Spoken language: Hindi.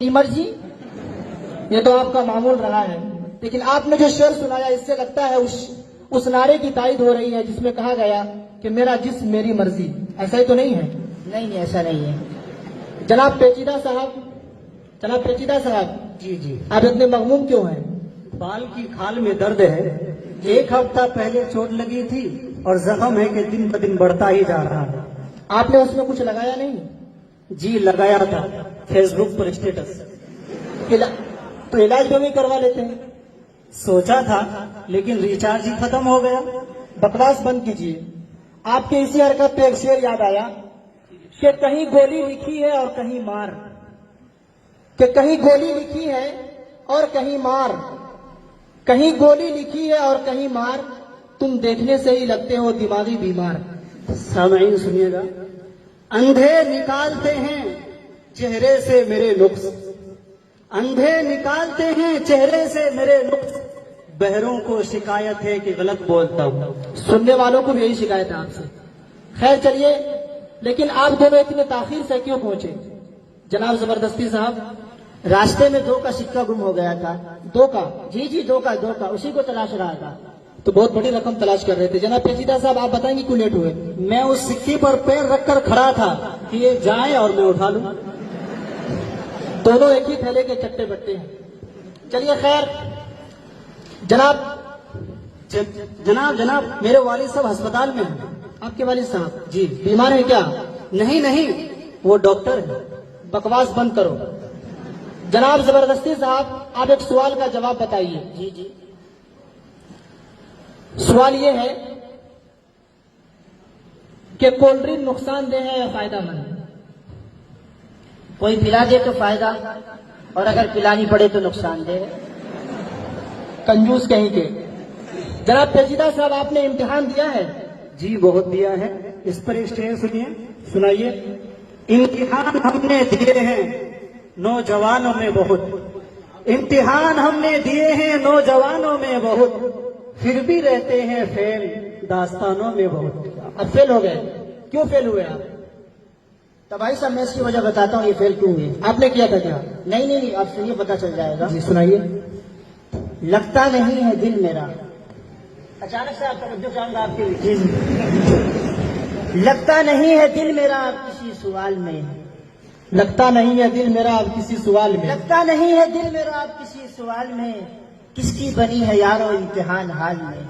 मर्जी, ये तो आपका मामूल रहा है। लेकिन आपने जो शेर सुनाया इससे लगता है उस नारे की तायद हो रही है जिसमें कहा गया कि मेरा जिस्म मेरी मर्जी। ऐसा ही तो नहीं है? नहीं, ऐसा नहीं है। जनाब पेचीदा साहब, जी आप इतने मगमूम क्यों हैं? बाल की खाल में दर्द है। 1 हफ्ता पहले चोट लगी थी और जख्म है कि दिन ब दिन बढ़ता ही जा रहा है। आपने उसमें कुछ लगाया नहीं? जी लगाया था, फेसबुक पर स्टेटस। तो इलाज भी नहीं करवा लेते हैं? सोचा था लेकिन रिचार्ज ही खत्म हो गया। बकवास बंद कीजिए। आपके इसी हरकत पे एक शेर याद आया कि कहीं गोली लिखी है और कहीं मार, कि कहीं गोली लिखी है और कहीं मार, कहीं गोली लिखी है और कहीं मार, तुम देखने से ही लगते हो दिमागी बीमार। सामईन सुनिएगा। अंधे निकालते हैं चेहरे से मेरे नुक्स, अंधे निकालते हैं चेहरे से मेरे नुक्स, बहरों को शिकायत है कि गलत बोलता हूँ। सुनने वालों को भी यही शिकायत है आपसे। खैर चलिए, लेकिन आप दोनों इतने ताखीर से क्यों पहुंचे? जनाब जबरदस्ती साहब, रास्ते में 2 का सिक्का गुम हो गया था। 2 का? जी 2 का, उसी को तलाश रहा था। तो बहुत बड़ी रकम तलाश कर रहे थे। जनाब पेचीदा साहब, आप बताएंगे क्यों लेट हुए? मैं उस सिक्के पर पैर रखकर खड़ा था कि ये जाए और मैं उठा लूं। दोनों एक ही थैले के चट्टे बट्टे हैं। चलिए खैर, जनाब मेरे वालिद साहब अस्पताल में हैं। आपके वालिद साहब जी बीमार है क्या? नहीं, वो डॉक्टर है। बकवास बंद करो। जनाब जबरदस्ती साहब, आप एक सवाल का जवाब बताइए। जी सवाल ये है कि कोल्ड ड्रिंक नुकसानदेह है या फायदेमंद? कोई पिला दे तो फायदा, और अगर पिलानी पड़े तो नुकसानदेह है। कंजूस कहीं के। जनाब पेचीदा साहब, आपने इम्तिहान दिया है? जी बहुत दिया है। इस पर एक शेर सुनिए। सुनाइए। इम्तिहान हमने दिए हैं नौजवानों में बहुत, इम्तिहान हमने दिए हैं नौजवानों में बहुत, फिर भी रहते हैं फेल दास्तानों में बहुत। अब फेल हो गए? क्यों फेल हुए आप? तो भाई साहब मैं इसकी वजह बताता हूँ ये फेल क्यों हुए। आपने किया था क्या? नहीं, अब सुनिए पता चल जाएगा। जी सुनाइए। लगता नहीं है दिल मेरा, अचानक से आप तवज्जो चाहूंगा आपके। लगता नहीं है दिल मेरा अब किसी सवाल में, लगता नहीं है दिल मेरा अब किसी सवाल में, लगता नहीं है दिल मेरा अब किसी सवाल में, किसकी बनी है यारो इम्तिहान हाल में।